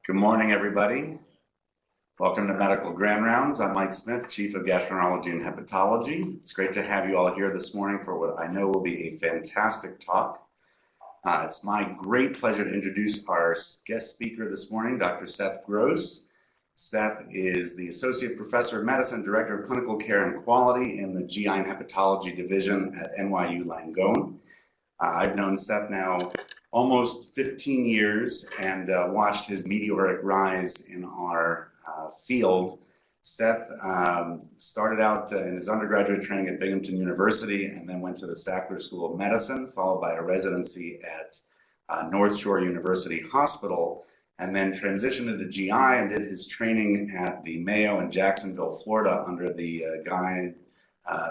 Good morning, everybody. Welcome to Medical Grand Rounds. I'm Mike Smith, Chief of Gastroenterology and Hepatology. It's great to have you all here this morning for what I know will be a fantastic talk. It's my great pleasure to introduce our guest speaker this morning, Dr. Seth Gross. Seth is the Associate Professor of Medicine, Director of Clinical Care and Quality in the GI and Hepatology Division at NYU Langone. I've known Seth now almost 15 years and watched his meteoric rise in our field. Seth started out in his undergraduate training at Binghamton University and then went to the Sackler School of Medicine, followed by a residency at North Shore University Hospital, and then transitioned into GI and did his training at the Mayo in Jacksonville, Florida, under the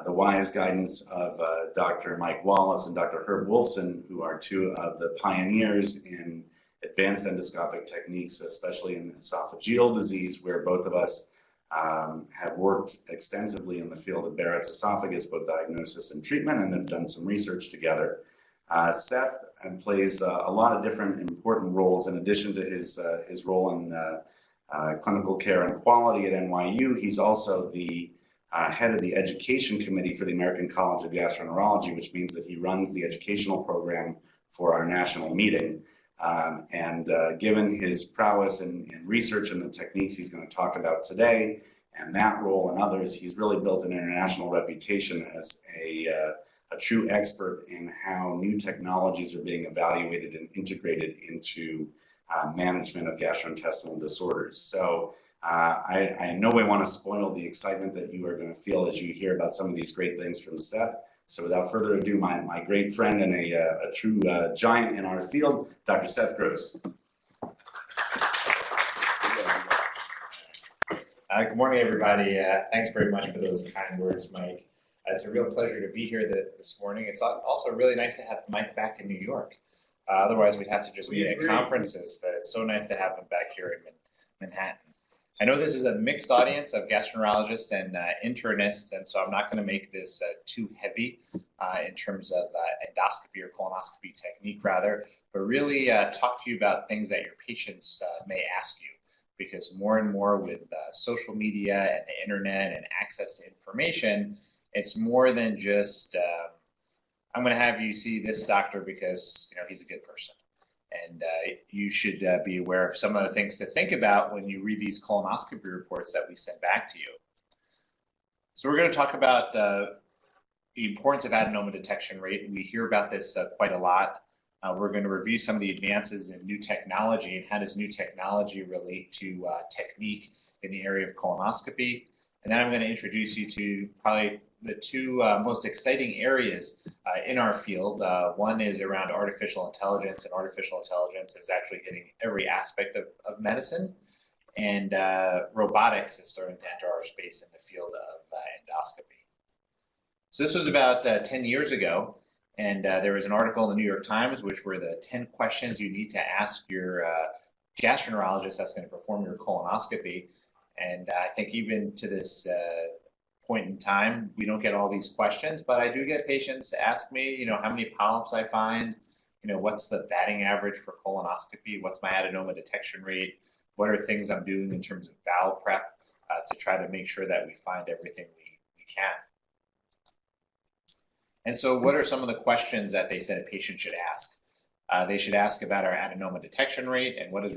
wise guidance of Dr. Mike Wallace and Dr. Herb Wolfson, who are two of the pioneers in advanced endoscopic techniques, especially in esophageal disease, where both of us have worked extensively in the field of Barrett's esophagus, both diagnosis and treatment, and have done some research together. Seth plays a lot of different important roles in addition to his role in clinical care and quality at NYU. He's also the head of the education committee for the American College of Gastroenterology, which means that he runs the educational program for our national meeting. Given his prowess in research and the techniques he's going to talk about today, and that role and others, he's really built an international reputation as a true expert in how new technologies are being evaluated and integrated into management of gastrointestinal disorders. So I in no way want to spoil the excitement that you are going to feel as you hear about some of these great things from Seth. So without further ado, my great friend and a true giant in our field, Dr. Seth Gross. Good morning, everybody. Thanks very much for those kind words, Mike. It's a real pleasure to be here this morning. It's also really nice to have Mike back in New York. Otherwise, we'd have to just meet at conferences, but it's so nice to have him back here in Manhattan. I know this is a mixed audience of gastroenterologists and internists, and so I'm not going to make this too heavy in terms of endoscopy or colonoscopy technique, rather, but really talk to you about things that your patients may ask you, because more and more with social media and the internet and access to information, it's more than just, I'm going to have you see this doctor because he's a good person. And you should be aware of some of the things to think about when you read these colonoscopy reports that we send back to you. So we're going to talk about the importance of adenoma detection rate. We hear about this quite a lot. We're going to review some of the advances in new technology and how does new technology relate to technique in the area of colonoscopy. And then I'm going to introduce you to probably the two most exciting areas in our field. One is around artificial intelligence, and artificial intelligence is actually hitting every aspect of medicine. And robotics is starting to enter our space in the field of endoscopy. So this was about 10 years ago, and there was an article in the New York Times, which were the 10 questions you need to ask your gastroenterologist that's going to perform your colonoscopy. And I think even to this point in time, we don't get all these questions, but I do get patients ask me, how many polyps I find, what's the batting average for colonoscopy, what's my adenoma detection rate, what are things I'm doing in terms of bowel prep to try to make sure that we find everything we can. And so what are some of the questions that they said a patient should ask? They should ask about our adenoma detection rate and what does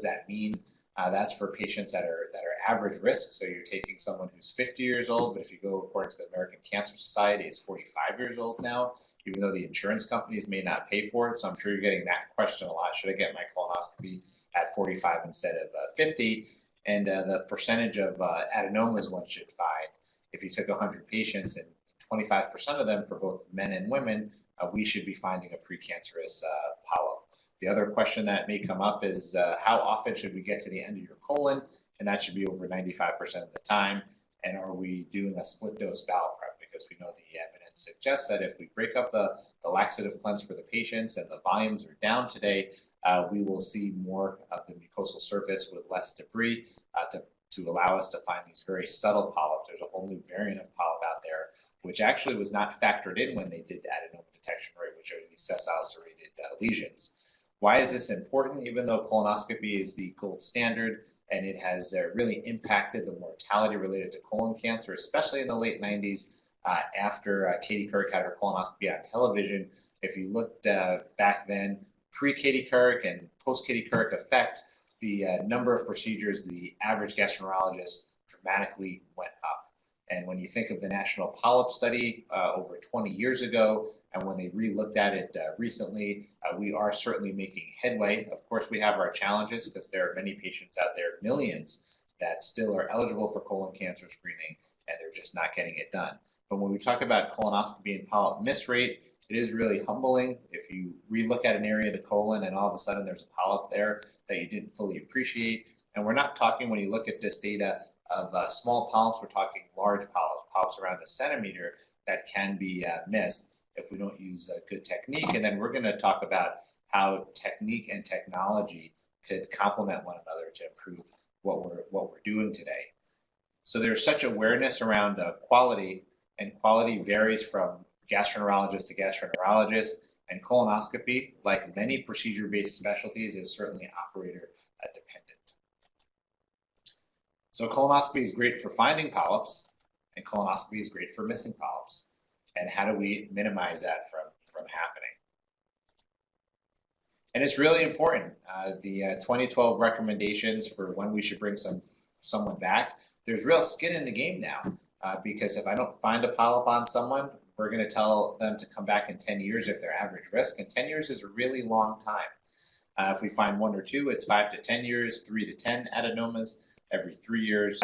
that mean? That's for patients that are average risk. So you're taking someone who's 50 years old, but if you go according to the American Cancer Society, it's 45 years old now, even though the insurance companies may not pay for it. So I'm sure you're getting that question a lot. Should I get my colonoscopy at 45 instead of 50? And the percentage of adenomas one should find, if you took 100 patients and 25% of them for both men and women, we should be finding a precancerous polyp. The other question that may come up is how often should we get to the end of your colon? And that should be over 95% of the time. And are we doing a split dose bowel prep? Because we know the evidence suggests that if we break up the laxative cleanse for the patients and the volumes are down today, we will see more of the mucosal surface with less debris to allow us to find these very subtle polyps. There's a whole new variant of polyp out there, which actually was not factored in when they did adenoma detection rate, which are these sessile serrated lesions. Why is this important? Even though colonoscopy is the gold standard and it has really impacted the mortality related to colon cancer, especially in the late 90s after Katie Couric had her colonoscopy on television. If you looked back then, pre-Katie Couric and post-Katie Couric effect, the number of procedures the average gastroenterologist dramatically went up. And when you think of the national Polyp study over 20 years ago, and when they re-looked at it recently, we are certainly making headway. Of course, we have our challenges because there are many patients out there, millions, that still are eligible for colon cancer screening, and they're just not getting it done. But when we talk about colonoscopy and polyp miss rate, it is really humbling if you re-look at an area of the colon and all of a sudden there's a polyp there that you didn't fully appreciate. And we're not talking, when you look at this data, of small polyps. We're talking large polyps around a centimeter that can be missed if we don't use a good technique. And then we're going to talk about how technique and technology could complement one another to improve what we're doing today. So there's such awareness around quality, and quality varies from gastroenterologist to gastroenterologist, and colonoscopy, like many procedure-based specialties, is certainly operator dependent. So colonoscopy is great for finding polyps, and colonoscopy is great for missing polyps. And how do we minimize that from happening? And it's really important. The 2012 recommendations for when we should bring someone back, there's real skin in the game now, because if I don't find a polyp on someone, we're going to tell them to come back in 10 years if they're average risk, and 10 years is a really long time. If we find 1 or 2, it's 5 to 10 years, 3 to 10 adenomas every 3 years.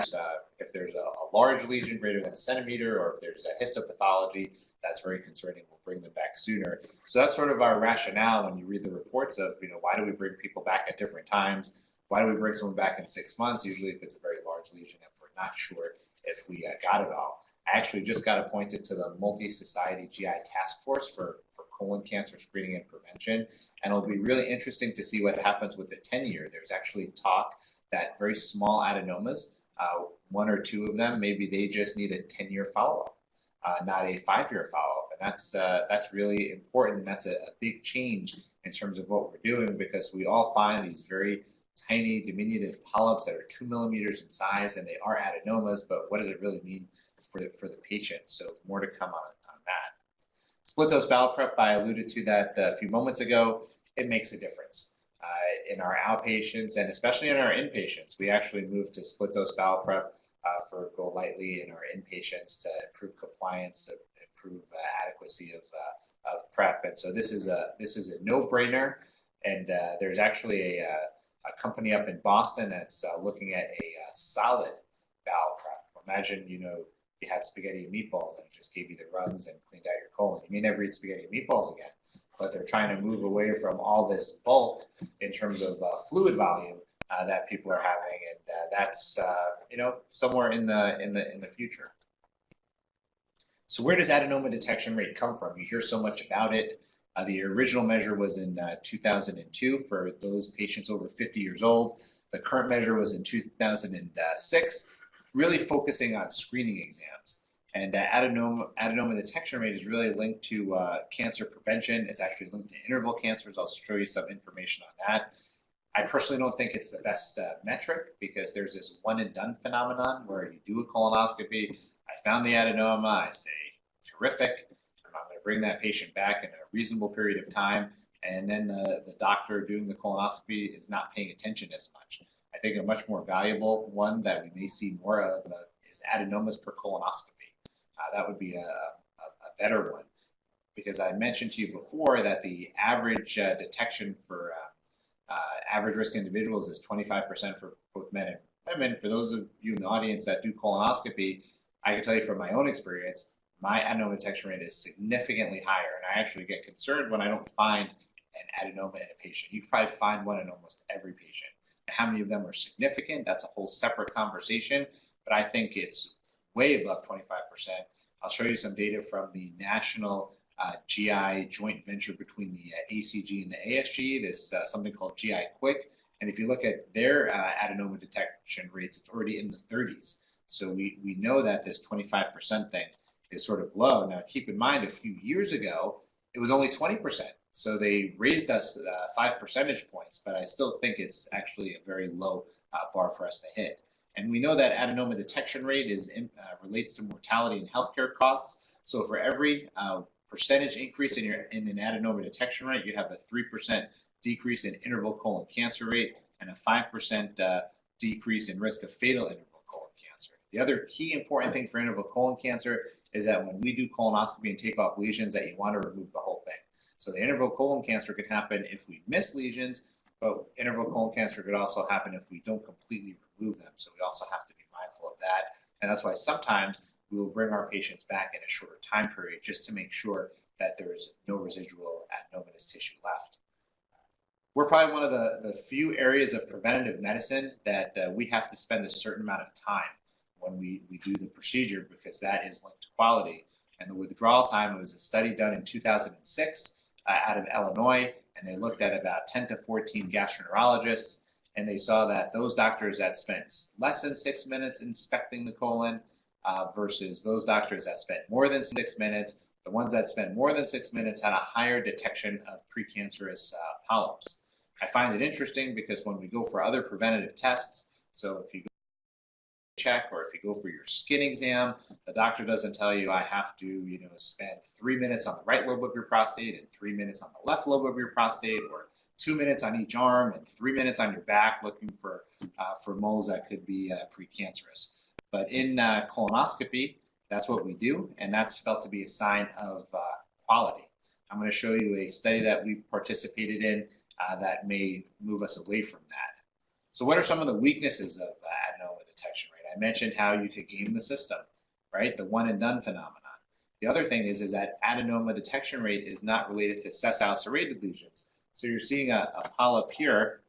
If there's a large lesion greater than a centimeter, or if there's a histopathology, that's very concerning. We'll bring them back sooner. So that's sort of our rationale when you read the reports of, why do we bring people back at different times? Why do we bring someone back in 6 months? Usually if it's a very large lesion, if we're not sure if we got it all. I actually just got appointed to the Multi-Society GI Task Force for colon cancer screening and prevention, and it'll be really interesting to see what happens with the 10-year. There's actually talk that very small adenomas, 1 or 2 of them, maybe they just need a 10-year follow-up, not a 5-year follow-up, and that's really important. That's a big change in terms of what we're doing, because we all find these very tiny diminutive polyps that are 2 millimeters in size, and they are adenomas, but what does it really mean for the patient? So more to come on that. Split dose bowel prep, I alluded to that a few moments ago. It makes a difference in our outpatients and especially in our inpatients. We actually moved to split dose bowel prep for Go Lightly in our inpatients to improve compliance, to improve adequacy of prep. And so this is a no-brainer. And there's actually a company up in Boston that's looking at a solid bowel prep. Imagine, you had spaghetti and meatballs and it just gave you the runs and cleaned out your colon. You may never eat spaghetti and meatballs again, but they're trying to move away from all this bulk in terms of fluid volume that people are having, and that's somewhere in the future. So where does adenoma detection rate come from? You hear so much about it. The original measure was in 2002 for those patients over 50 years old. The current measure was in 2006. Really focusing on screening exams. And adenoma detection rate is really linked to cancer prevention. It's actually linked to interval cancers. I'll show you some information on that. I personally don't think it's the best metric, because there's this one and done phenomenon where you do a colonoscopy, I found the adenoma, I say, terrific, I'm going to bring that patient back in a reasonable period of time, and then the doctor doing the colonoscopy is not paying attention as much. I think a much more valuable one that we may see more of is adenomas per colonoscopy. That would be a better one, because I mentioned to you before that the average detection for average risk individuals is 25% for both men and women. For those of you in the audience that do colonoscopy, I can tell you from my own experience, my adenoma detection rate is significantly higher, and I actually get concerned when I don't find an adenoma in a patient. You can probably find one in almost every patient. How many of them are significant? That's a whole separate conversation, but I think it's way above 25%. I'll show you some data from the National GI joint venture between the ACG and the ASG. There's something called GI Quick, and if you look at their adenoma detection rates, it's already in the 30s. So we know that this 25% thing is sort of low. Now keep in mind, a few years ago, it was only 20%. So they raised us 5 percentage points, but I still think it's actually a very low bar for us to hit. And we know that adenoma detection rate relates to mortality and healthcare costs. So for every percentage increase in an adenoma detection rate, you have a 3% decrease in interval colon cancer rate and a 5% decrease in risk of fatal interval colon cancer. The other key important thing for interval colon cancer is that when we do colonoscopy and take off lesions, that you want to remove the whole thing. So the interval colon cancer could happen if we miss lesions, but interval colon cancer could also happen if we don't completely remove them. So we also have to be mindful of that. And that's why sometimes we will bring our patients back in a shorter time period just to make sure that there's no residual adenomatous tissue left. We're probably one of the few areas of preventative medicine that we have to spend a certain amount of time when we do the procedure, because that is linked to quality. And the withdrawal time, it was a study done in 2006 out of Illinois, and they looked at about 10 to 14 gastroenterologists, and they saw that those doctors that spent less than 6 minutes inspecting the colon versus those doctors that spent more than 6 minutes, the ones that spent more than 6 minutes had a higher detection of precancerous polyps. I find it interesting because when we go for other preventative tests, so if you go check or if you go for your skin exam, the doctor doesn't tell you I have to, spend 3 minutes on the right lobe of your prostate and 3 minutes on the left lobe of your prostate, or 2 minutes on each arm and 3 minutes on your back looking for moles that could be precancerous. But in colonoscopy, that's what we do, and that's felt to be a sign of quality. I'm going to show you a study that we participated in that may move us away from that. So what are some of the weaknesses of adenoma detection rate? I mentioned how you could game the system, right? The one and done phenomenon. The other thing is that adenoma detection rate is not related to sessile serrated lesions. So you're seeing a polyp here.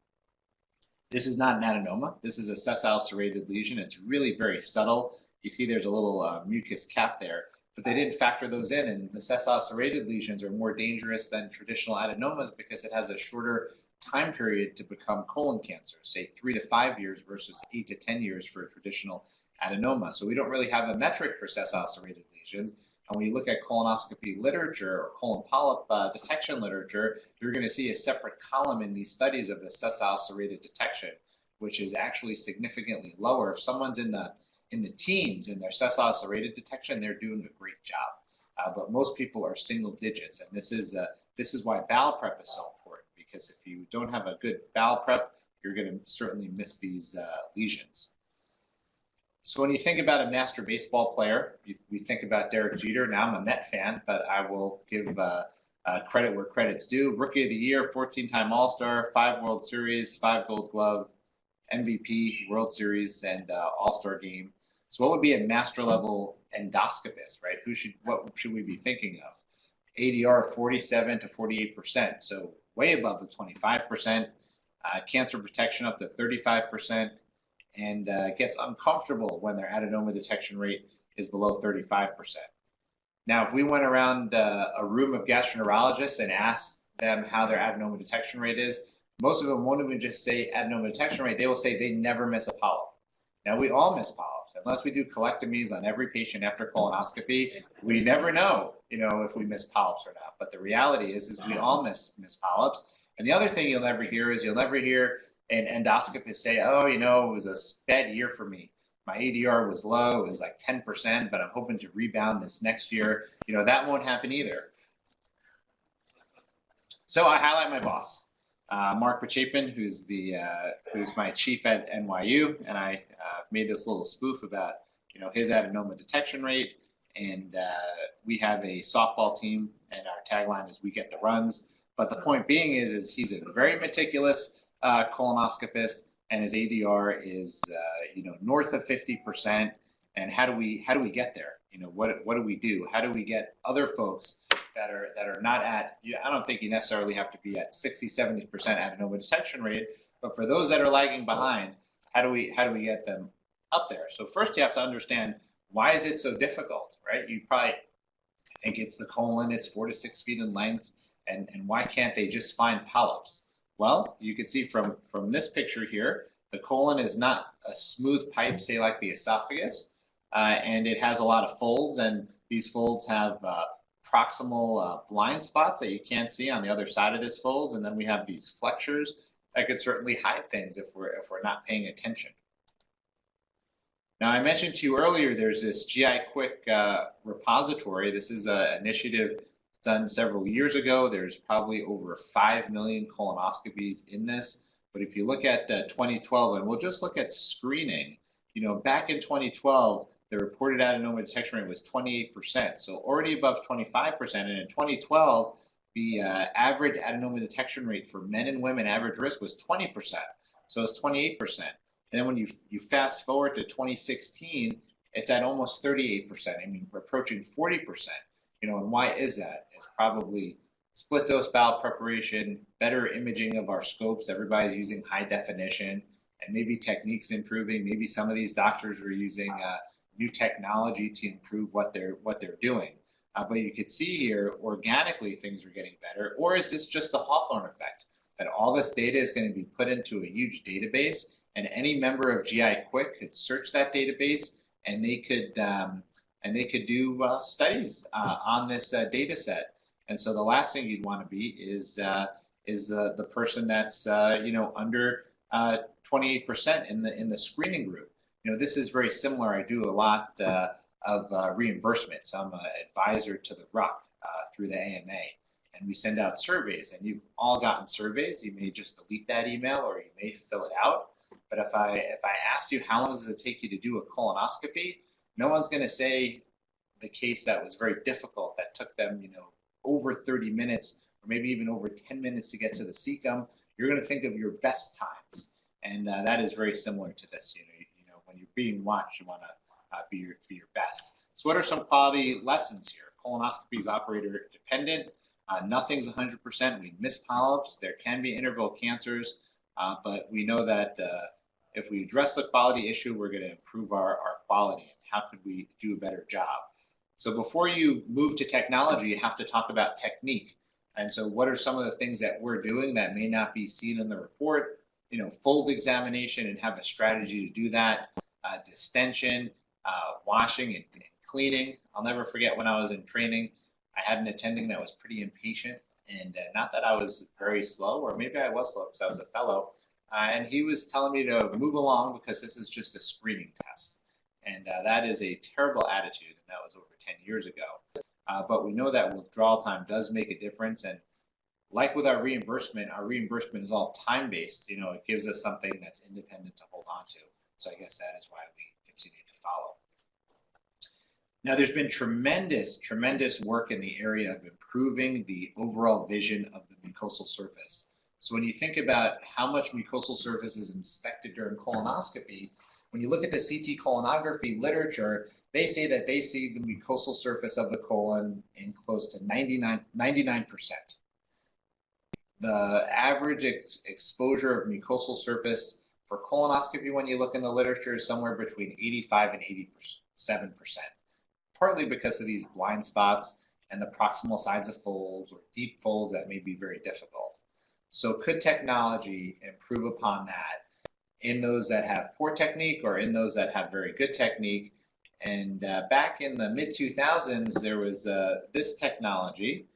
This is not an adenoma. This is a sessile serrated lesion. It's really very subtle. You see there's a little mucus cap there, but they didn't factor those in, and the sessile serrated lesions are more dangerous than traditional adenomas because it has a shorter time period to become colon cancer, say 3 to 5 years versus 8 to 10 years for a traditional adenoma. So we don't really have a metric for sessile serrated lesions. And when you look at colonoscopy literature or colon polyp detection literature, you're going to see a separate column in these studies of the sessile serrated detection, which is actually significantly lower. If someone's in the teens in their sessile serrated detection, they're doing a great job. But most people are single digits, and this is why bowel prep is so important, because if you don't have a good bowel prep, you're going to certainly miss these lesions. So when you think about a master baseball player, we think about Derek Jeter. Now I'm a Met fan, but I will give credit where credit's due. Rookie of the Year, 14-time All-Star, 5 World Series, 5 Gold Glove, MVP, World Series, and All-Star Game. So what would be a master level endoscopist, right? What should we be thinking of? ADR of 47 to 48%, so way above the 25%, cancer protection up to 35%, and gets uncomfortable when their adenoma detection rate is below 35%. Now, if we went around a room of gastroenterologists and asked them how their adenoma detection rate is, most of them won't even just say adenoma detection rate, they will say they never miss a polyp. Now, we all miss polyps. Unless we do colectomies on every patient after colonoscopy, we never know, if we miss polyps or not. But the reality is we all miss polyps. And the other thing you'll never hear is you'll never hear an endoscopist say, oh, it was a bad year for me. My ADR was low, it was like 10%, but I'm hoping to rebound this next year. That won't happen either. So I highlight my boss. Mark Bachapin, who's my chief at NYU, and I made this little spoof about his adenoma detection rate, and we have a softball team, and our tagline is "We get the runs." But the point being is he's a very meticulous colonoscopist, and his ADR is north of 50%. And how do we get there? What do we do? How do we get other folks that are not at, I don't think you necessarily have to be at 60-70% adenoma detection rate, but for those that are lagging behind, how do we get them up there? So first you have to understand, why is it so difficult, right? You probably think it's the colon, it's 4 to 6 feet in length, and why can't they just find polyps? Well, you can see from this picture here, the colon is not a smooth pipe, say like the esophagus, and it has a lot of folds, and these folds have proximal blind spots that you can't see on the other side of this folds, and then we have these flexures that could certainly hide things if we're not paying attention. Now, I mentioned to you earlier, there's this GI Quick repository. This is an initiative done several years ago. There's probably over 5 million colonoscopies in this. But if you look at 2012, and we'll just look at screening, back in 2012, the reported adenoma detection rate was 28%, so already above 25%. And in 2012, the average adenoma detection rate for men and women, average risk, was 20%, so it's 28%. And then when you fast forward to 2016, it's at almost 38%. I mean, we're approaching 40%. And why is that? It's probably split dose bowel preparation, better imaging of our scopes. Everybody's using high definition, and maybe techniques improving. Maybe some of these doctors are using new technology to improve what they're doing. But you could see here, organically, things are getting better. Or is this just the Hawthorne effect? That all this data is going to be put into a huge database, and any member of GI Quick could search that database, and they could do studies on this data set. And so the last thing you'd want to be is the person that's under 28% in the screening group. This is very similar. I do a lot of reimbursement. So I'm an advisor to the RUC through the AMA. And we send out surveys, and you've all gotten surveys. You may just delete that email, or you may fill it out. But if I asked you how long does it take you to do a colonoscopy, no one's going to say the case that was very difficult, that took them over 30 minutes, or maybe even over 10 minutes to get to the cecum. You're going to think of your best times, and that is very similar to this. When you're being watched, you want to be your best. So what are some quality lessons here? Colonoscopy is operator dependent. Nothing's 100%. We miss polyps. There can be interval cancers, but we know that if we address the quality issue, we're going to improve our quality. And how could we do a better job? So before you move to technology, you have to talk about technique. And so what are some of the things that we're doing that may not be seen in the report? Fold examination and have a strategy to do that. Distension, washing and cleaning. I'll never forget when I was in training, I had an attending that was pretty impatient, and not that I was very slow, or maybe I was slow because I was a fellow, and he was telling me to move along because this is just a screening test. And that is a terrible attitude, and that was over 10 years ago. But we know that withdrawal time does make a difference, and like with our reimbursement is all time-based. It gives us something that's independent to hold on to. So I guess that is why we continue to follow. Now, there's been tremendous work in the area of improving the overall vision of the mucosal surface. So when you think about how much mucosal surface is inspected during colonoscopy, when you look at the CT colonography literature, they say that they see the mucosal surface of the colon in close to 99%. The average exposure of mucosal surface for colonoscopy, when you look in the literature, is somewhere between 85 and 87%. Partly because of these blind spots and the proximal sides of folds or deep folds that may be very difficult. So could technology improve upon that in those that have poor technique or in those that have very good technique? And back in the mid-2000s, there was this technology.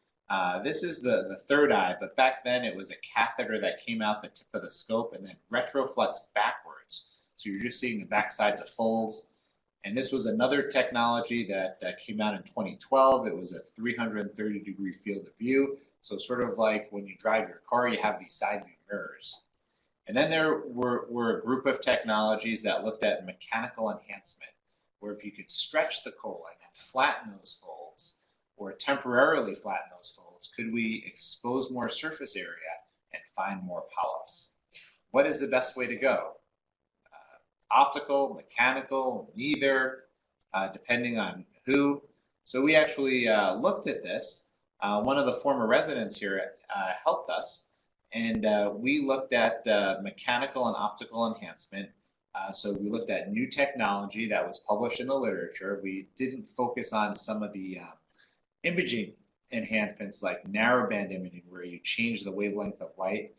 This is the third eye, but back then it was a catheter that came out the tip of the scope and then retroflexed backwards. So you're just seeing the back sides of folds. And this was another technology that came out in 2012. It was a 330-degree field of view. So sort of like when you drive your car, you have these side view mirrors. And then there were a group of technologies that looked at mechanical enhancement, where if you could stretch the colon and flatten those folds, or temporarily flatten those folds, could we expose more surface area and find more polyps? What is the best way to go? Optical, mechanical, neither, depending on who. So we actually looked at this. One of the former residents here helped us, and we looked at mechanical and optical enhancement. So we looked at new technology that was published in the literature. We didn't focus on some of the imaging enhancements like narrowband imaging, where you change the wavelength of light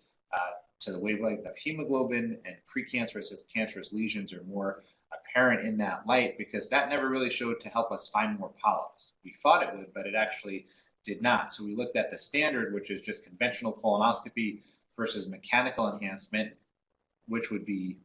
to the wavelength of hemoglobin, and precancerous and cancerous lesions are more apparent in that light, because that never really showed to help us find more polyps. We thought it would, but it actually did not. So we looked at the standard, which is just conventional colonoscopy versus mechanical enhancement, which would be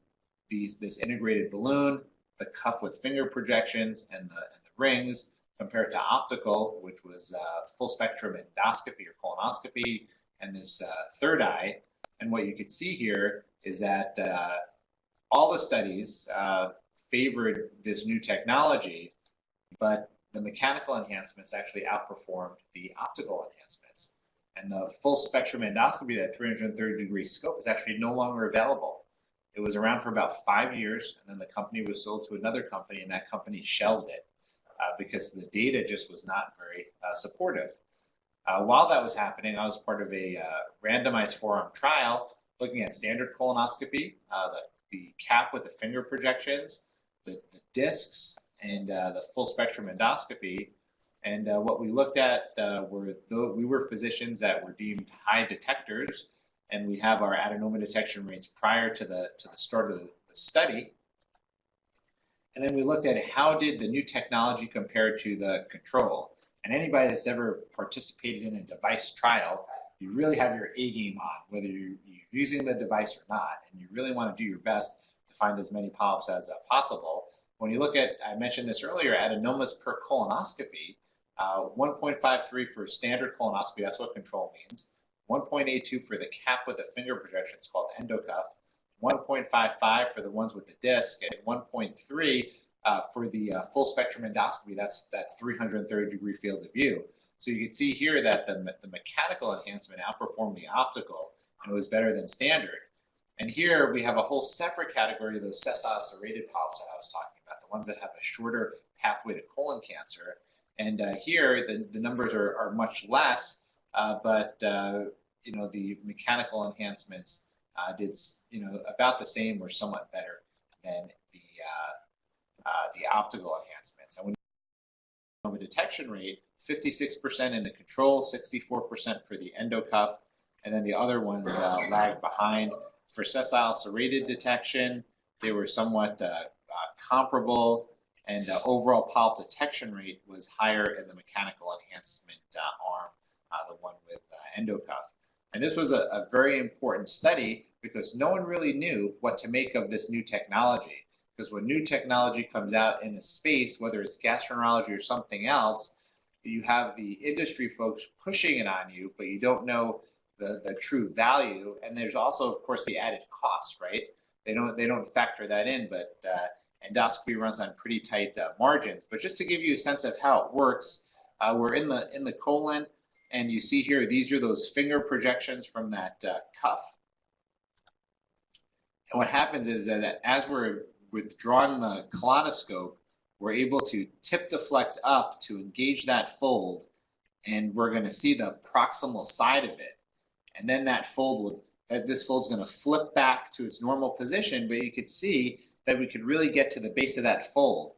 this integrated balloon, the cuff with finger projections, and the rings, compared to optical, which was full spectrum endoscopy or colonoscopy, and this third eye. And what you could see here is that all the studies favored this new technology, but the mechanical enhancements actually outperformed the optical enhancements. And the full spectrum endoscopy, that 330-degree scope, is actually no longer available. It was around for about 5 years, and then the company was sold to another company, and that company shelved it because the data just was not very supportive. While that was happening, I was part of a randomized 4-arm trial looking at standard colonoscopy, the cap with the finger projections, the discs, and the full spectrum endoscopy. And what we looked at we were physicians that were deemed high detectors, and we have our adenoma detection rates prior to the start of the study. And then we looked at how did the new technology compare to the control. And anybody that's ever participated in a device trial, you really have your A game on, whether you're using the device or not, and you really want to do your best to find as many polyps as possible. When you look at, I mentioned this earlier, adenomas per colonoscopy, 1.53 for standard colonoscopy, that's what control means, 1.82 for the cap with the finger projections called endocuff, 1.55 for the ones with the disc, and 1.3 for the full spectrum endoscopy, that's that 330-degree field of view. So you can see here that the mechanical enhancement outperformed the optical, and it was better than standard. And here we have a whole separate category of those sessile serrated polyps that I was talking about, the ones that have a shorter pathway to colon cancer. And here the numbers are much less, but the mechanical enhancements did about the same or somewhat better than the optical enhancements. And when you have a detection rate, 56% in the control, 64% for the endocuff, and then the other ones lagged behind. For sessile serrated detection, they were somewhat comparable, and overall polyp detection rate was higher in the mechanical enhancement arm, the one with endocuff. And this was a very important study because no one really knew what to make of this new technology. Because when new technology comes out in a space, whether it's gastroenterology or something else, you have the industry folks pushing it on you, but you don't know the true value. And there's also, of course, the added cost, right? They don't factor that in, but endoscopy runs on pretty tight margins. But just to give you a sense of how it works, we're in the colon, and you see here, these are those finger projections from that cuff. And what happens is that as we're withdrawing the colonoscope, we're able to tip deflect up to engage that fold, and we're going to see the proximal side of it. And then that fold this fold's going to flip back to its normal position, but you could see that we could really get to the base of that fold.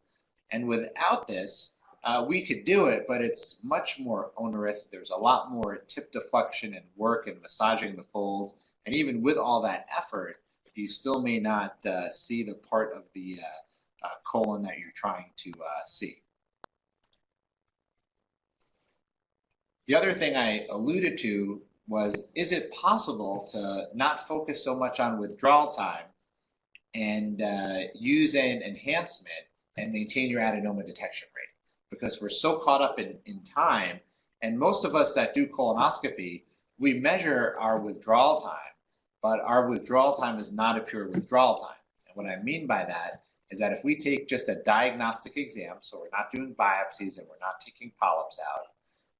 And without this, we could do it, but it's much more onerous. There's a lot more tip deflection and work and massaging the folds. And even with all that effort, you still may not see the part of the colon that you're trying to see. The other thing I alluded to was, is it possible to not focus so much on withdrawal time and use an enhancement and maintain your adenoma detection rate? Because we're so caught up in time, and most of us that do colonoscopy, we measure our withdrawal time, but our withdrawal time is not a pure withdrawal time. And what I mean by that is that if we take just a diagnostic exam, so we're not doing biopsies and we're not taking polyps out,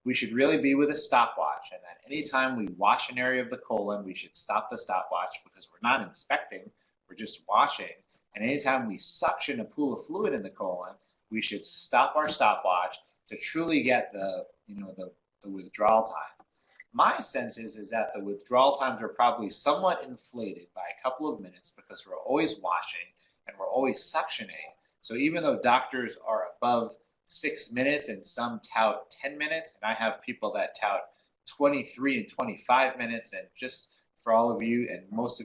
we should really be with a stopwatch, and that anytime we wash an area of the colon, we should stop the stopwatch because we're not inspecting, we're just washing. And anytime we suction a pool of fluid in the colon, we should stop our stopwatch to truly get the withdrawal time. My sense is that the withdrawal times are probably somewhat inflated by a couple of minutes because we're always washing and we're always suctioning. So even though doctors are above 6 minutes and some tout 10 minutes, and I have people that tout 23 and 25 minutes and just for all of you, and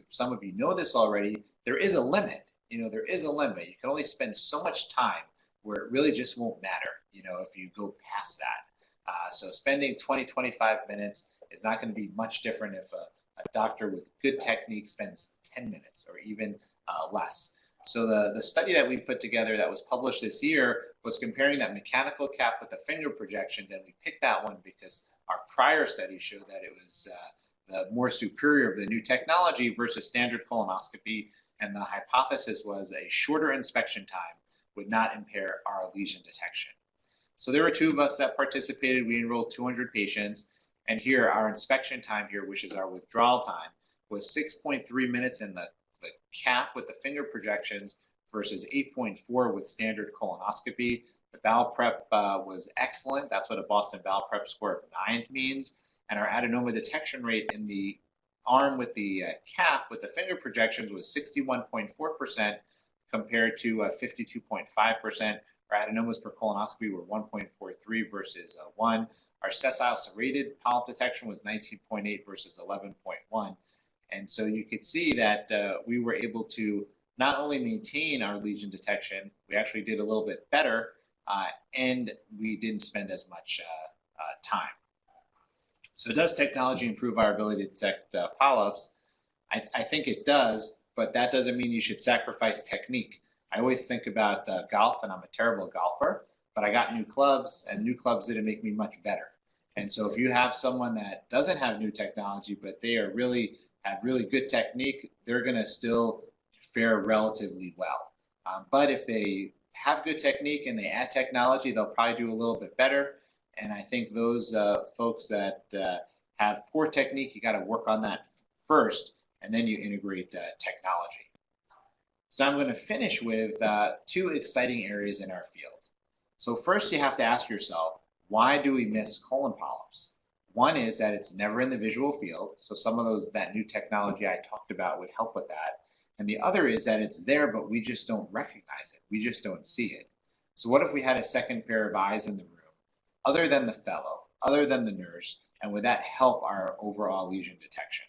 some of you know this already, there is a limit. There is a limit. You can only spend so much time where it really just won't matter, if you go past that. So spending 20, 25 minutes is not going to be much different if a doctor with good technique spends 10 minutes or even less. So the study that we put together that was published this year was comparing that mechanical cap with the finger projections, and we picked that one because our prior study showed that it was the more superior of the new technology versus standard colonoscopy, and the hypothesis was a shorter inspection time would not impair our lesion detection. So there were 2 of us that participated. We enrolled 200 patients, and here our inspection time here, which is our withdrawal time, was 6.3 minutes in the cap with the finger projections versus 8.4 with standard colonoscopy. The bowel prep was excellent. That's what a Boston bowel prep score of 9 means. And our adenoma detection rate in the arm with the cap with the finger projections was 61.4% compared to 52.5%. Our adenomas per colonoscopy were 1.43 versus 1. Our sessile serrated polyp detection was 19.8 versus 11.1. And so you could see that we were able to not only maintain our lesion detection, we actually did a little bit better, and we didn't spend as much time. So does technology improve our ability to detect polyps? I think it does, but that doesn't mean you should sacrifice technique. I always think about golf, and I'm a terrible golfer, but I got new clubs, and new clubs didn't make me much better. And so if you have someone that doesn't have new technology, but they are have really good technique, they're going to still fare relatively well. But if they have good technique and they add technology, they'll probably do a little bit better. And I think those folks that have poor technique, you got to work on that first, and then you integrate technology. So I'm going to finish with 2 exciting areas in our field. So first, you have to ask yourself, why do we miss colon polyps? One is that it's never in the visual field, so some of that new technology I talked about would help with that. And the other is that it's there, but we just don't recognize it. We just don't see it. So what if we had a second pair of eyes in the room, other than the fellow, other than the nurse, and would that help our overall lesion detection?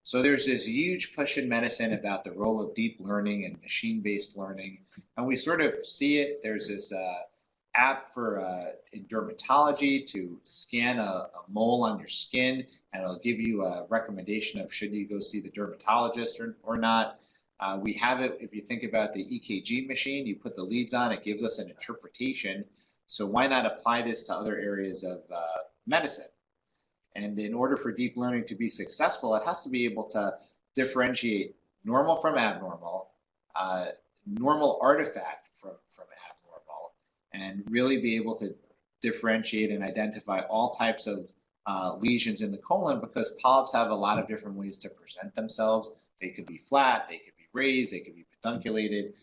So there's this huge push in medicine about the role of deep learning and machine-based learning, and we sort of see it. There's this app for in dermatology to scan a mole on your skin, and it'll give you a recommendation of should you go see the dermatologist or not. We have it, if you think about the EKG machine, you put the leads on, it gives us an interpretation. So why not apply this to other areas of medicine? And in order for deep learning to be successful, it has to be able to differentiate normal from abnormal, normal artifact from abnormal, and really be able to differentiate and identify all types of lesions in the colon, because polyps have a lot of different ways to present themselves. They could be flat, they could be raised, they could be pedunculated.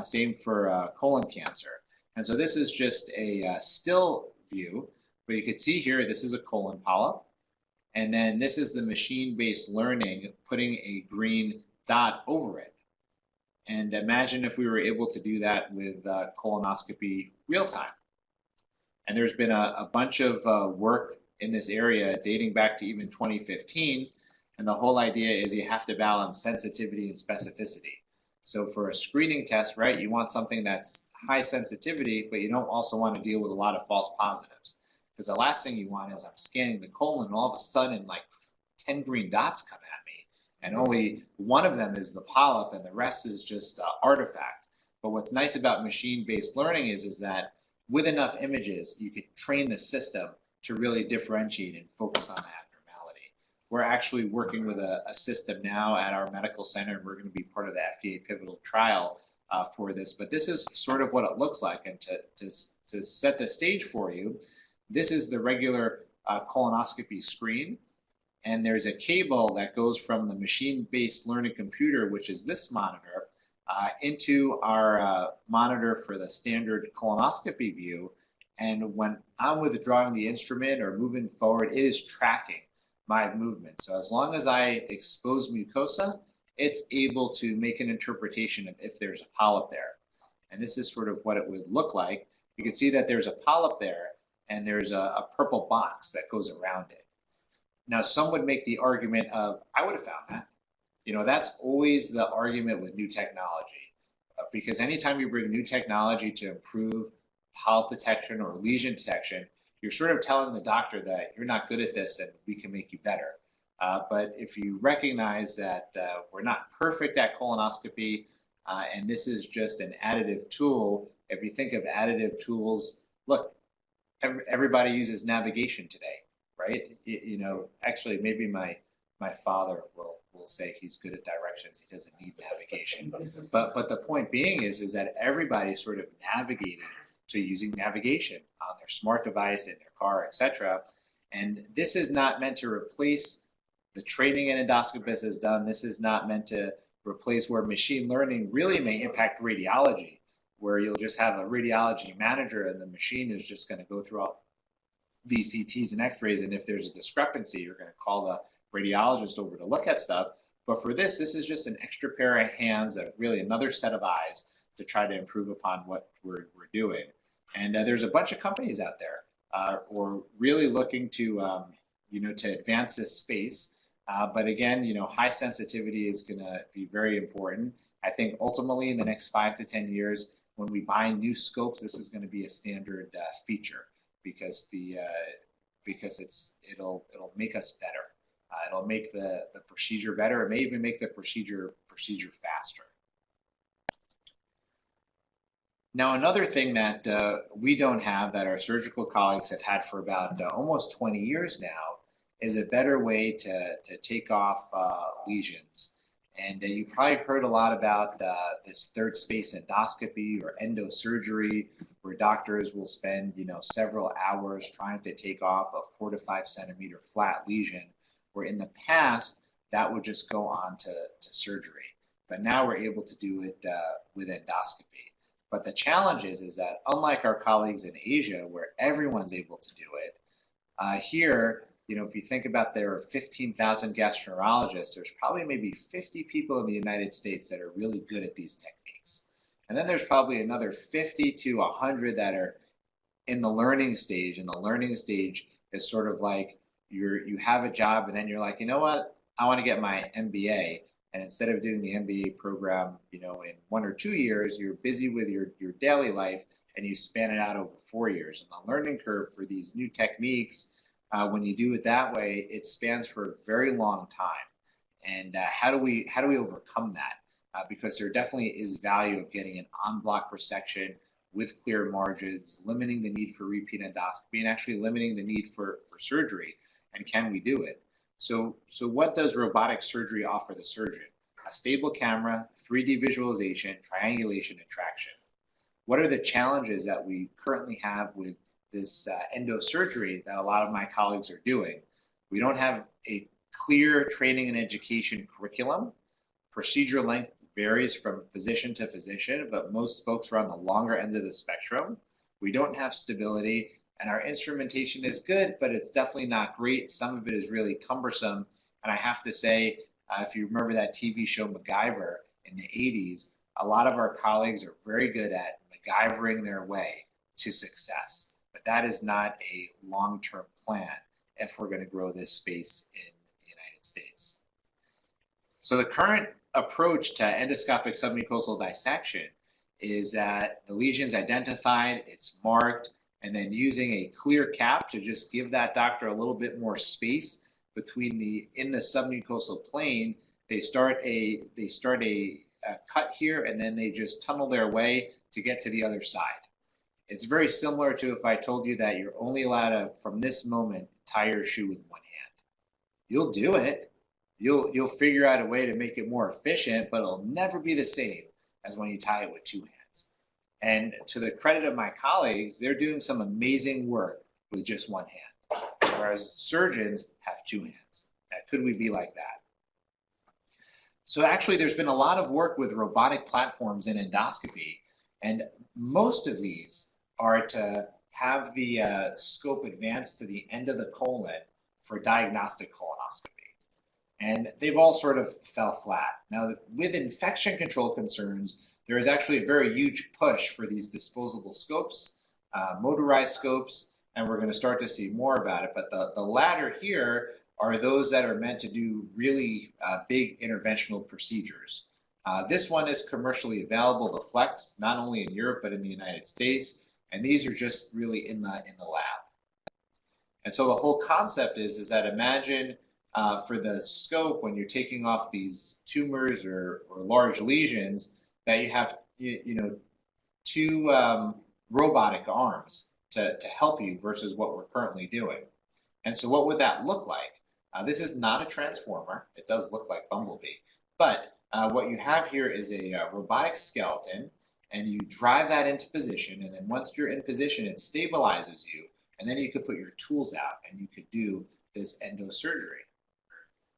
Same for colon cancer. And so this is just a still view, but you can see here, this is a colon polyp. And then this is the machine-based learning putting a green dot over it. And imagine if we were able to do that with colonoscopy real time. And there's been a bunch of work in this area dating back to even 2015. And the whole idea is you have to balance sensitivity and specificity. So for a screening test, right, you want something that's high sensitivity, but you don't also want to deal with a lot of false positives. Because the last thing you want is I'm scanning the colon and all of a sudden like 10 green dots come at me, and only one of them is the polyp and the rest is just artifact. But what's nice about machine-based learning is that with enough images, you could train the system to really differentiate and focus on the abnormality. We're actually working with a system now at our medical center, and we're going to be part of the FDA pivotal trial for this. But this is sort of what it looks like. And to set the stage for you, this is the regular colonoscopy screen, and there's a cable that goes from the machine-based learning computer, which is this monitor, into our monitor for the standard colonoscopy view. And when I'm withdrawing the instrument or moving forward, it is tracking my movement. So as long as I expose mucosa, it's able to make an interpretation of if there's a polyp there. And this is sort of what it would look like. You can see that there's a polyp there, and there's a purple box that goes around it. Now, some would make the argument of, I would have found that. You know, that's always the argument with new technology, because anytime you bring new technology to improve polyp detection or lesion detection, you're sort of telling the doctor that you're not good at this and we can make you better. But if you recognize that we're not perfect at colonoscopy, and this is just an additive tool, if you think of additive tools, look, everybody uses navigation today, right? You know, actually, maybe my father will say he's good at directions. He doesn't need navigation. But the point being is that everybody's sort of navigating to using navigation on their smart device, in their car, etc. And this is not meant to replace the training an endoscopist has done. This is not meant to replace where machine learning really may impact radiology, where you'll just have a radiology manager and the machine is just going to go through all these CTs and x-rays, and if there's a discrepancy, you're going to call the radiologist over to look at stuff. But for this is just an extra pair of hands, really another set of eyes to try to improve upon what we're doing. And there's a bunch of companies out there who are really looking to, you know, to advance this space. But again, you know, high sensitivity is going to be very important. I think ultimately in the next 5 to 10 years, when we buy new scopes, this is going to be a standard feature, because it'll make us better. It'll make the procedure better. It may even make the procedure faster. Now, another thing that we don't have that our surgical colleagues have had for about almost 20 years now is a better way to take off lesions. And you probably heard a lot about this third space endoscopy or endosurgery, where doctors will spend, you know, several hours trying to take off a 4 to 5 centimeter flat lesion, where in the past that would just go on to surgery. But now we're able to do it with endoscopy. But the challenge is that unlike our colleagues in Asia, where everyone's able to do it, here, you know, if you think about there are 15,000 gastroenterologists, there's probably maybe 50 people in the United States that are really good at these techniques. And then there's probably another 50 to 100 that are in the learning stage. And the learning stage is sort of like you have a job and then you're like, you know what, I want to get my MBA. And instead of doing the MBA program, you know, in 1 or 2 years, you're busy with your daily life and you span it out over 4 years. And the learning curve for these new techniques, when you do it that way, it spans for a very long time. And how do we overcome that? Because there definitely is value of getting an en-bloc resection with clear margins, limiting the need for repeat endoscopy, and actually limiting the need for surgery. And can we do it? So what does robotic surgery offer the surgeon? A stable camera, 3D visualization, triangulation, and traction. What are the challenges that we currently have with this endosurgery that a lot of my colleagues are doing? We don't have a clear training and education curriculum. Procedure length varies from physician to physician, but most folks are on the longer end of the spectrum. We don't have stability. And our instrumentation is good, but it's definitely not great. Some of it is really cumbersome. And I have to say, if you remember that TV show MacGyver in the 80s, a lot of our colleagues are very good at MacGyvering their way to success. But that is not a long-term plan if we're going to grow this space in the United States. So the current approach to endoscopic submucosal dissection is that the lesion's identified, it's marked, and then using a clear cap to just give that doctor a little bit more space between in the submucosal plane. They start a cut here, and then they just tunnel their way to get to the other side. It's very similar to if I told you that you're only allowed to, from this moment, tie your shoe with one hand. You'll do it. You'll figure out a way to make it more efficient, but it'll never be the same as when you tie it with two hands. And to the credit of my colleagues, they're doing some amazing work with just one hand, whereas surgeons have two hands. Now, could we be like that? So actually, there's been a lot of work with robotic platforms in endoscopy, and most of these are to have the scope advance to the end of the colon for diagnostic colonoscopy. And they've all sort of fell flat. Now, with infection control concerns, there is actually a very huge push for these disposable scopes, motorized scopes, and we're going to start to see more about it. But the latter here are those that are meant to do really big interventional procedures. This one is commercially available, the Flex, not only in Europe but in the United States, and these are just really in the lab. And so the whole concept is that imagine for the scope, when you're taking off these tumors or large lesions, that you have two robotic arms to help you versus what we're currently doing. And so what would that look like? This is not a transformer. It does look like Bumblebee. But what you have here is a robotic skeleton, and you drive that into position, and then once you're in position, it stabilizes you, and then you could put your tools out, and you could do this endosurgery.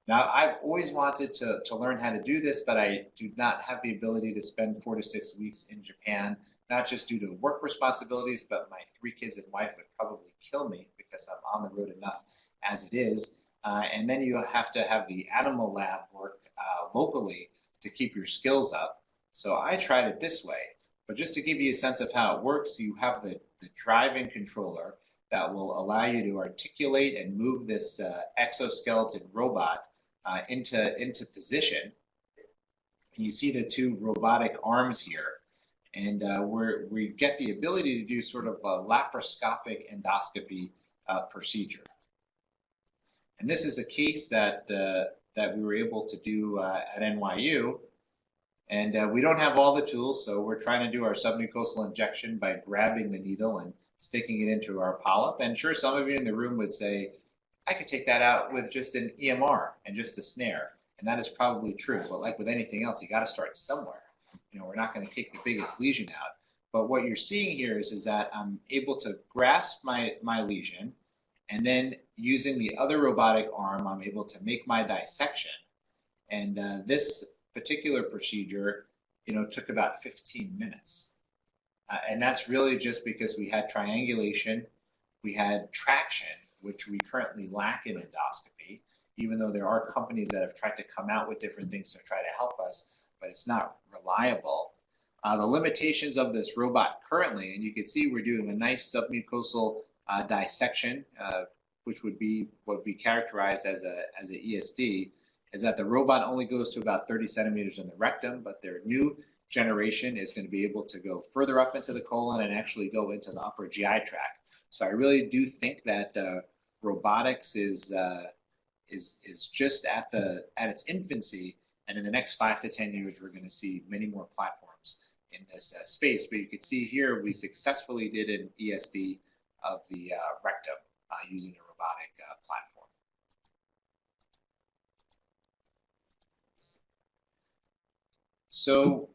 Now, I've always wanted to learn how to do this, but I do not have the ability to spend 4 to 6 weeks in Japan, not just due to work responsibilities, but my 3 kids and wife would probably kill me because I'm on the road enough as it is. And then you have to have the animal lab work locally to keep your skills up. So I tried it this way. But just to give you a sense of how it works, you have the driving controller that will allow you to articulate and move this exoskeleton robot into position. You see the 2 robotic arms here, and we get the ability to do sort of a laparoscopic endoscopy procedure. And this is a case that we were able to do at NYU. And we don't have all the tools, so we're trying to do our submucosal injection by grabbing the needle and sticking it into our polyp. And sure, some of you in the room would say, I could take that out with just an EMR and just a snare. And that is probably true. But like with anything else, you got to start somewhere. We're not going to take the biggest lesion out. But what you're seeing here is that I'm able to grasp my lesion, and then using the other robotic arm, I'm able to make my dissection. And this particular procedure, took about 15 minutes. And that's really just because we had triangulation, we had traction, which we currently lack in endoscopy, even though there are companies that have tried to come out with different things to try to help us, but it's not reliable. The limitations of this robot currently, and you can see we're doing a nice submucosal dissection, which would be characterized as a ESD, is that the robot only goes to about 30 centimeters in the rectum, but their new generation is going to be able to go further up into the colon and actually go into the upper GI tract. So I really do think that robotics is just at its infancy, and in the next 5 to 10 years, we're going to see many more platforms in this space. But you can see here we successfully did an ESD of the rectum using a robotic platform. So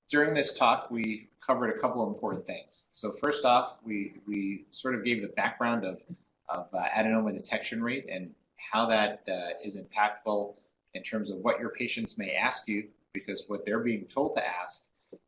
during this talk, we covered a couple of important things. So first off, we sort of gave the background of adenoma detection rate and how that is impactful in terms of what your patients may ask you, because what they're being told to ask.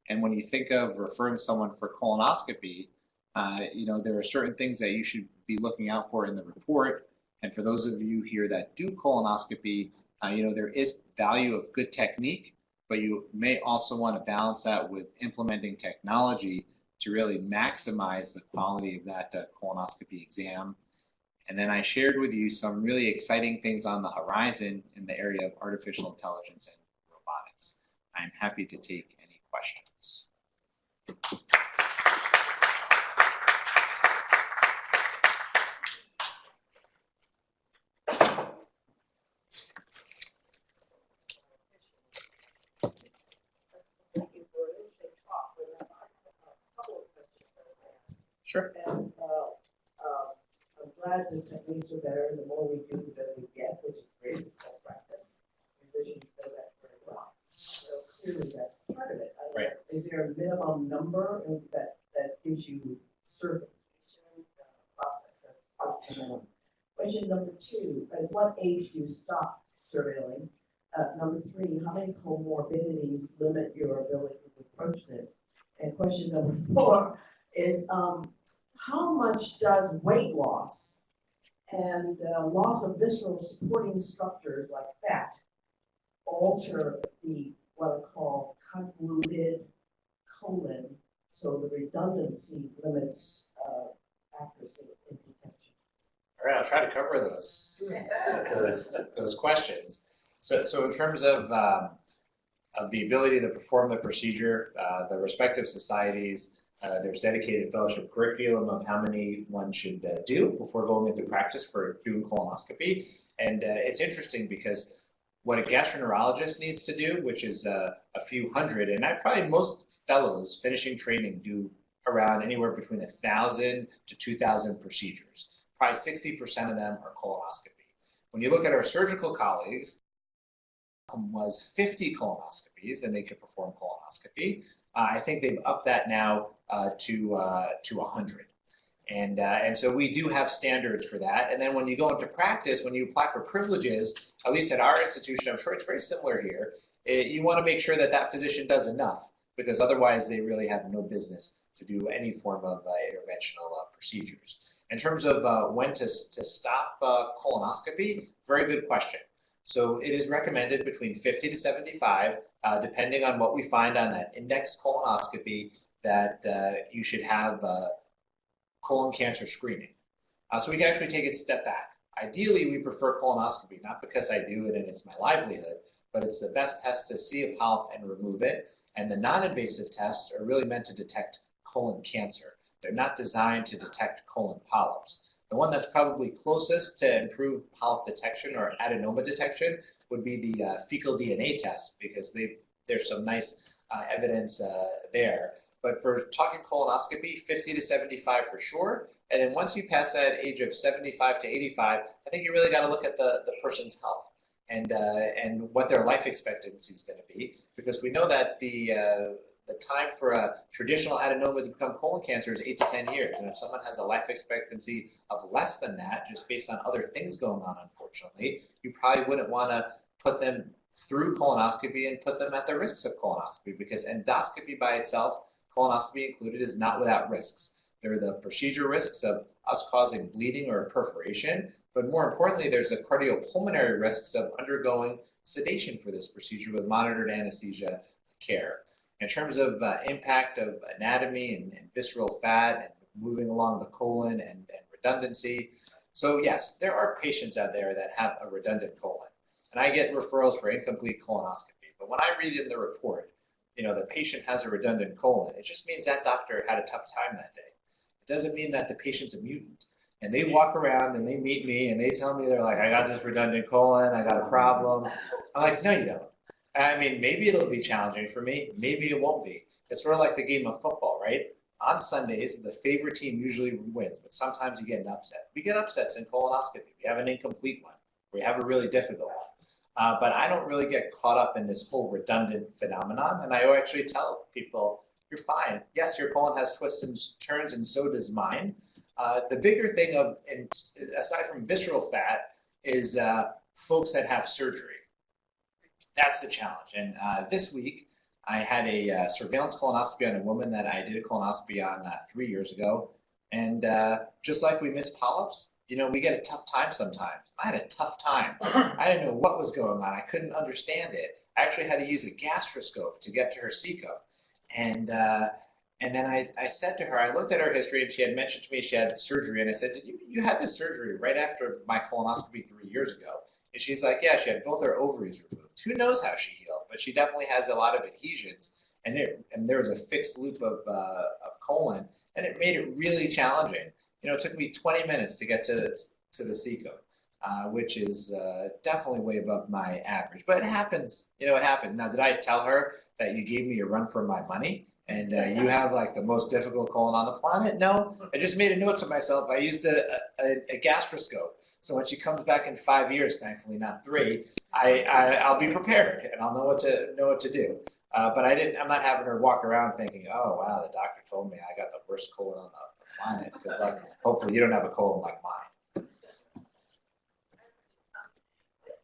And when you think of referring someone for colonoscopy, there are certain things that you should be looking out for in the report. And for those of you here that do colonoscopy, there is value of good technique, but you may also want to balance that with implementing technology to really maximize the quality of that colonoscopy exam. And then I shared with you some really exciting things on the horizon in the area of artificial intelligence and robotics. I'm happy to take any questions. Sure. And I'm glad the techniques are better. The more we do, the better we get, which is great. It's called practice. Musicians know that very well. So clearly that's part of it. Right. Is there a minimum number that gives you certification process? That's the minimum. Question number 2, at what age do you stop surveilling? Number 3, how many comorbidities limit your ability to approach this? And question number 4 is how much does weight loss and loss of visceral supporting structures like fat alter the what are called convoluted colon, so the redundancy limits accuracy in detection? All right, I'll try to cover those questions. So in terms of the ability to perform the procedure, the respective societies, there's dedicated fellowship curriculum of how many one should do before going into practice for doing colonoscopy. And it's interesting because what a gastroenterologist needs to do, which is a few hundred, and probably most fellows finishing training do around anywhere between 1,000 to 2,000 procedures. Probably 60% of them are colonoscopy. When you look at our surgical colleagues, was 50 colonoscopies, and they could perform colonoscopy. I think they've upped that now to 100. And so we do have standards for that. And then when you go into practice, when you apply for privileges, at least at our institution, I'm sure it's very similar here, you want to make sure that that physician does enough, because otherwise they really have no business to do any form of interventional procedures. In terms of when to stop colonoscopy, very good question. So it is recommended between 50 to 75, depending on what we find on that index colonoscopy, that you should have colon cancer screening. So we can actually take it a step back. Ideally, we prefer colonoscopy, not because I do it and it's my livelihood, but it's the best test to see a polyp and remove it. And the non-invasive tests are really meant to detect colon cancer. They're not designed to detect colon polyps. The one that's probably closest to improved polyp detection or adenoma detection would be the fecal DNA test, because there's some nice evidence there. But for talking colonoscopy, 50 to 75 for sure. And then once you pass that age of 75 to 85, I think you really got to look at the person's health and what their life expectancy is going to be, because we know that the time for a traditional adenoma to become colon cancer is 8 to 10 years. And if someone has a life expectancy of less than that, just based on other things going on, unfortunately, you probably wouldn't want to put them through colonoscopy and put them at the risks of colonoscopy, because endoscopy by itself, colonoscopy included, is not without risks. There are the procedure risks of us causing bleeding or perforation, but more importantly, there's the cardiopulmonary risks of undergoing sedation for this procedure with monitored anesthesia care. In terms of impact of anatomy and visceral fat and moving along the colon and redundancy. So yes, there are patients out there that have a redundant colon, and I get referrals for incomplete colonoscopy. But when I read in the report, the patient has a redundant colon, it just means that doctor had a tough time that day. It doesn't mean that the patient's a mutant. And they walk around and they meet me and they tell me, they're like, I got this redundant colon, I got a problem. I'm like, no, you don't. I mean, maybe it'll be challenging for me. Maybe it won't be. It's sort of like the game of football, right? On Sundays, the favorite team usually wins, but sometimes you get an upset. We get upsets in colonoscopy. We have an incomplete one. We have a really difficult one. But I don't really get caught up in this whole redundant phenomenon. And I actually tell people, you're fine. Yes, your colon has twists and turns, and so does mine. The bigger thing aside from visceral fat, is folks that have surgery. That's the challenge. And this week, I had a surveillance colonoscopy on a woman that I did a colonoscopy on 3 years ago. And just like we miss polyps, we get a tough time sometimes. I had a tough time. I didn't know what was going on. I couldn't understand it. I actually had to use a gastroscope to get to her cecum. And then I said to her, I looked at her history, and she had mentioned to me she had surgery. And I said, you had this surgery right after my colonoscopy 3 years ago? And she's like, yeah, she had both her ovaries removed. Who knows how she healed? But she definitely has a lot of adhesions. And there was a fixed loop of colon, and it made it really challenging. It took me 20 minutes to get to the cecum, which is definitely way above my average. But it happens. It happens. Now, did I tell her that you gave me a run for my money and you have like the most difficult colon on the planet? No. I just made a note to myself. I used a gastroscope. So when she comes back in 5 years, thankfully not 3, I'll be prepared and I'll know what to do. But I'm not having her walk around thinking, oh wow, the doctor told me I got the worst colon on the planet. Good luck. Hopefully you don't have a colon like mine.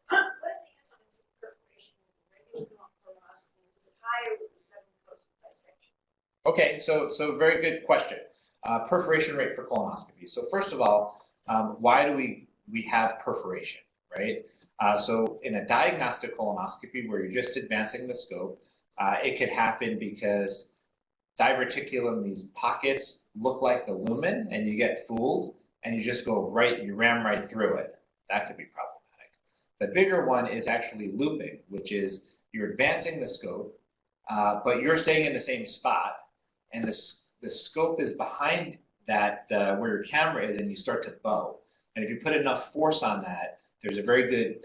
What is the incidence of perforation with regular colonoscopy? Is it higher with the 7 post dissection? Okay, so very good question. Perforation rate for colonoscopy. So first of all, why do we have perforation, right? So in a diagnostic colonoscopy where you're just advancing the scope, it could happen because diverticulum, these pockets, look like the lumen and you get fooled. and you just you ram right through it. That could be problematic. The bigger one is actually looping, which is you're advancing the scope, but you're staying in the same spot, and the scope is behind that where your camera is, and you start to bow. And if you put enough force on that, there's a very good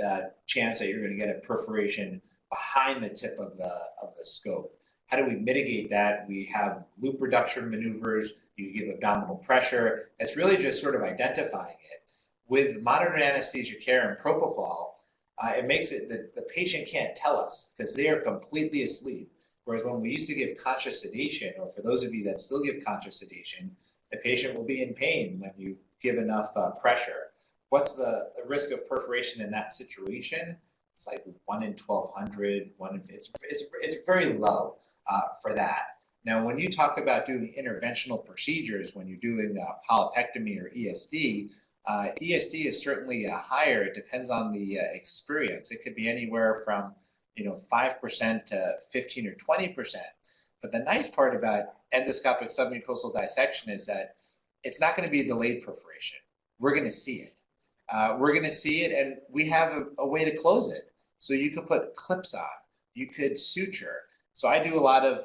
chance that you're going to get a perforation behind the tip of the scope. How do we mitigate that? We have loop reduction maneuvers. You give abdominal pressure. It's really just sort of identifying it. With modern anesthesia care and propofol, it makes it that the patient can't tell us because they are completely asleep. Whereas when we used to give conscious sedation, or for those of you that still give conscious sedation, the patient will be in pain when you give enough pressure. What's the risk of perforation in that situation? It's like 1 in 1,200. It's very low for that. Now, when you talk about doing interventional procedures, when you're doing polypectomy or ESD, ESD is certainly higher. It depends on the experience. It could be anywhere from 5% to 15 or 20%. But the nice part about endoscopic submucosal dissection is that it's not going to be a delayed perforation. We're going to see it. And we have a way to close it. So you could put clips on. You could suture. So I do a lot of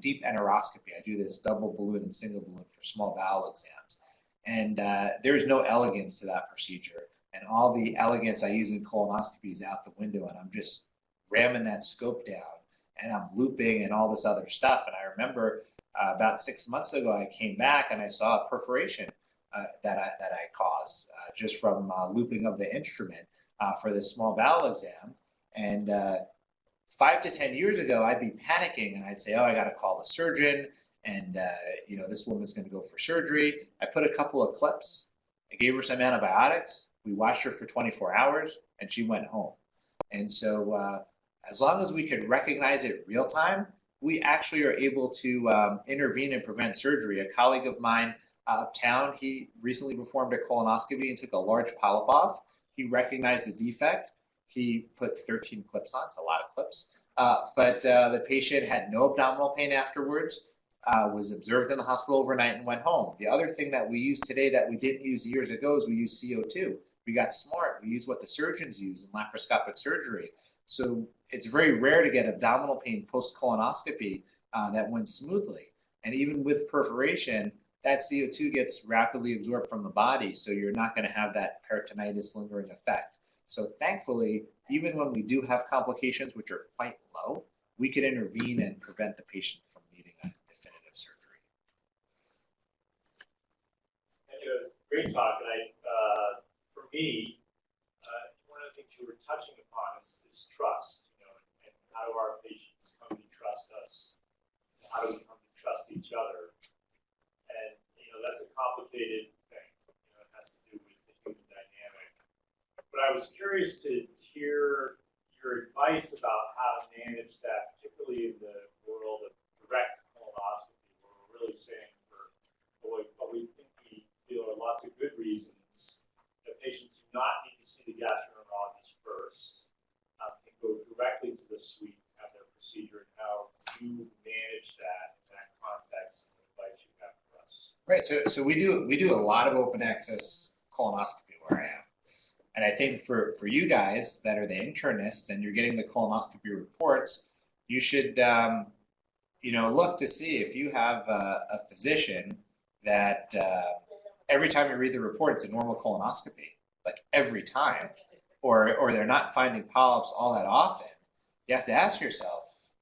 deep enteroscopy. I do this double balloon and single balloon for small bowel exams. And there's no elegance to that procedure. And all the elegance I use in colonoscopy is out the window, and I'm just ramming that scope down, and I'm looping and all this other stuff. And I remember about 6 months ago, I came back and I saw a perforation that I caused just from looping of the instrument for this small bowel exam. And 5 to 10 years ago, I'd be panicking and I'd say, oh, I got to call the surgeon, and this woman's going to go for surgery. I put a couple of clips. I gave her some antibiotics. We watched her for 24 hours, and she went home. And so as long as we could recognize it real time, we actually are able to intervene and prevent surgery. A colleague of mine uptown, he recently performed a colonoscopy and took a large polyp off. He recognized the defect. He put 13 clips on. It's a lot of clips. But the patient had no abdominal pain afterwards, was observed in the hospital overnight and went home. The other thing that we use today that we didn't use years ago is we use CO2. We got smart. We use what the surgeons use in laparoscopic surgery. So it's very rare to get abdominal pain post-colonoscopy that went smoothly. And even with perforation, that CO2 gets rapidly absorbed from the body, so you're not going to have that peritonitis lingering effect. So thankfully, even when we do have complications, which are quite low, we can intervene and prevent the patient from needing a definitive surgery. Thank you. Great talk. And for me, one of the things you were touching upon is trust. And how do our patients come to trust us? And how do we come to trust each other? And that's a complicated thing. It has to do with the human dynamic. But I was curious to hear your advice about how to manage that, particularly in the world of direct colonoscopy, where we're really saying what we think we feel are lots of good reasons that patients do not need to see the gastroenterologist first, can go directly to the suite, have their procedure, and how you manage that in that context and the advice you have for us. Right. So we do a lot of open access colonoscopy where I am. And I think for you guys that are the internists and you're getting the colonoscopy reports, you should look to see if you have a physician that every time you read the report, it's a normal colonoscopy, like every time, or they're not finding polyps all that often. You have to ask yourself,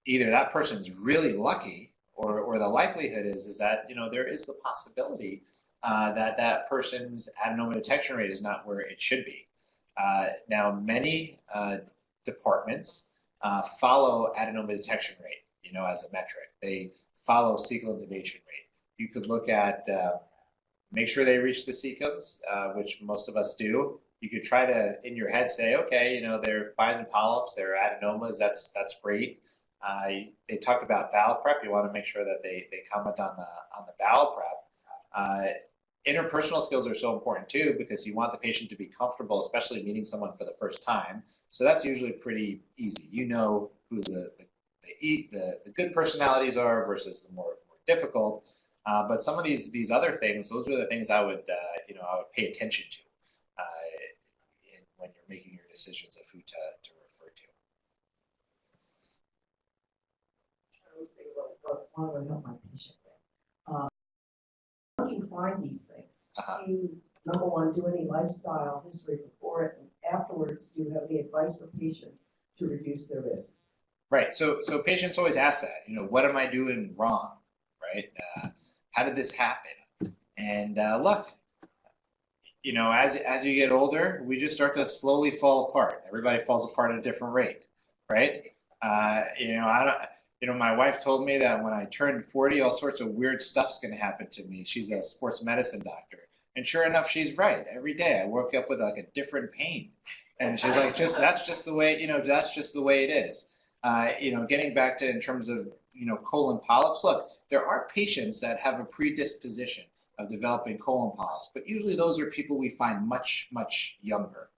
either that person's really lucky, or the likelihood is that there is the possibility that person's adenoma detection rate is not where it should be. Now, many departments follow adenoma detection rate, as a metric. They follow cecal intubation rate. You could look at, make sure they reach the cecums, which most of us do. You could try to, in your head, say, okay, they're finding polyps, they're adenomas, that's great. They talk about bowel prep. You want to make sure that they comment on the bowel prep. Interpersonal skills are so important too, because you want the patient to be comfortable, especially meeting someone for the first time. So that's usually pretty easy. Who the good personalities are versus the more difficult. But some of these other things, those are the things I would I would pay attention to when you're making your decisions of who to refer to. I always think about what do I help my patient with. Once you find these things, do you, number one, do any lifestyle history before it, and afterwards, do you have any advice for patients to reduce their risks? Right. So patients always ask that. What am I doing wrong? Right. How did this happen? And look, as you get older, we just start to slowly fall apart. Everybody falls apart at a different rate, right? My wife told me that when I turned 40, all sorts of weird stuff's going to happen to me. She's a sports medicine doctor, and sure enough, she's right. Every day, I woke up with like a different pain, and she's like, that's just the way, that's just the way it is. Getting back to in terms of colon polyps. Look, there are patients that have a predisposition of developing colon polyps, but usually those are people we find much, much younger.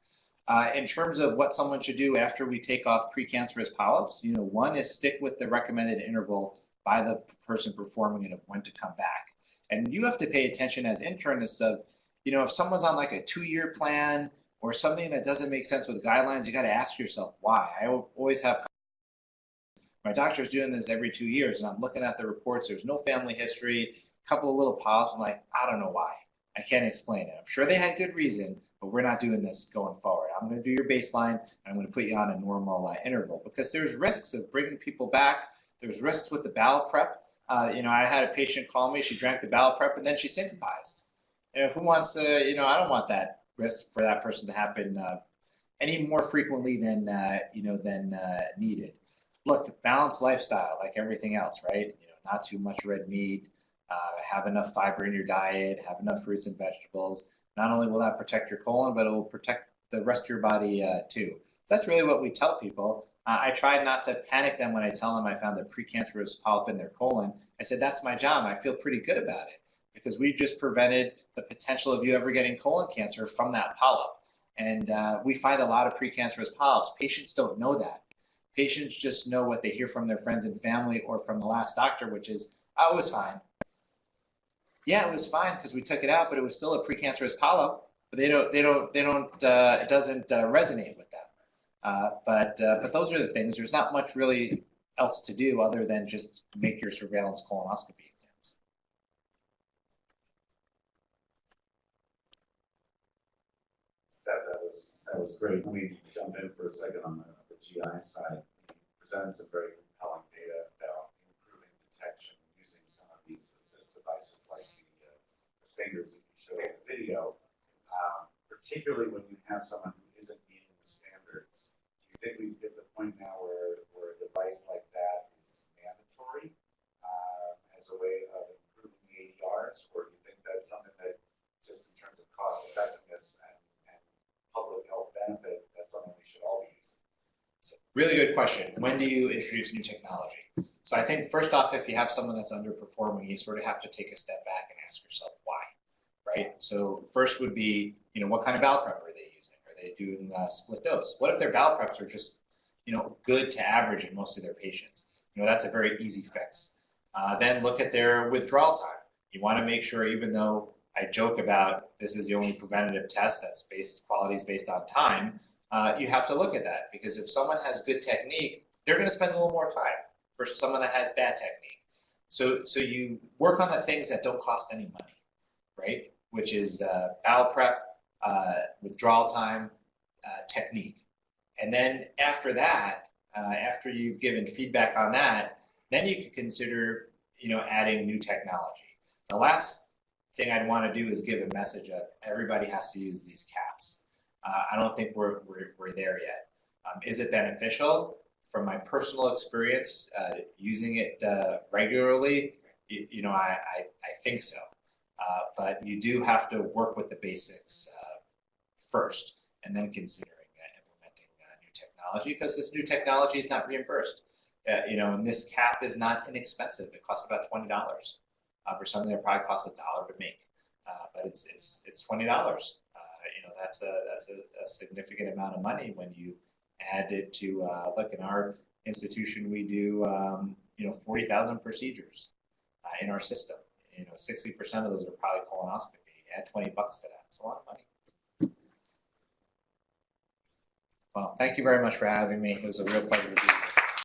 In terms of what someone should do after we take off precancerous polyps, one is stick with the recommended interval by the person performing it of when to come back. And you have to pay attention as internists of, if someone's on like a 2-year plan or something that doesn't make sense with guidelines, you got to ask yourself why. I always have, my doctor's doing this every 2 years, and I'm looking at the reports. There's no family history, a couple of little polyps. I'm like, I don't know why. I can't explain it. I'm sure they had good reason, but we're not doing this going forward. I'm going to do your baseline, and I'm going to put you on a normal interval, because there's risks of bringing people back. There's risks with the bowel prep. I had a patient call me. She drank the bowel prep, and then she syncopized. Who wants to, I don't want that risk for that person to happen any more frequently than needed. Look, balanced lifestyle, like everything else, right? Not too much red meat, have enough fiber in your diet, have enough fruits and vegetables. Not only will that protect your colon, but it will protect the rest of your body too. That's really what we tell people. I try not to panic them when I tell them I found a precancerous polyp in their colon. I said, that's my job. I feel pretty good about it, because we just prevented the potential of you ever getting colon cancer from that polyp. And we find a lot of precancerous polyps. Patients don't know that. Patients just know what they hear from their friends and family or from the last doctor, which is, oh, it was fine. Yeah, it was fine because we took it out, but it was still a precancerous polyp. But it doesn't resonate with them. But those are the things. There's not much really else to do other than just make your surveillance colonoscopy exams. Seth, that was great. Let me jump in for a second on the GI side. You presented some very compelling data about improving detection using some of these assist devices like the fingers that you showed in the video, particularly when you have someone who isn't meeting the standards. Do you think we've hit the point now where a device like that is mandatory as a way of improving the ADRs, or do you think that's something that just in terms of cost effectiveness and public health benefit, that's something we should all be using? So, really good question. When do you introduce new technology? So I think first off, if you have someone that's underperforming, you sort of have to take a step back and ask yourself why, right? So first would be, what kind of bowel prep are they using? Are they doing split dose? What if their bowel preps are just, good to average in most of their patients? That's a very easy fix. Then look at their withdrawal time. You want to make sure, even though I joke about this is the only preventative test that's quality is based on time, you have to look at that, because if someone has good technique, they're going to spend a little more time versus someone that has bad technique. So you work on the things that don't cost any money, right? Which is bowel prep, withdrawal time, technique. And then after that, after you've given feedback on that, then you can consider, adding new technology. The last thing I'd want to do is give a message of everybody has to use these caps. I don't think we're there yet. Is it beneficial? From my personal experience, using it regularly, I think so. But you do have to work with the basics first, and then considering implementing new technology, because this new technology is not reimbursed. And this cap is not inexpensive. It costs about $20. For something that probably costs $1 to make, but it's $20. That's a significant amount of money when you add it to look, in our institution we do 40,000 procedures in our system. 60% of those are probably colonoscopy. Add 20 bucks to that. It's a lot of money. Well, thank you very much for having me. It was a real pleasure to be here.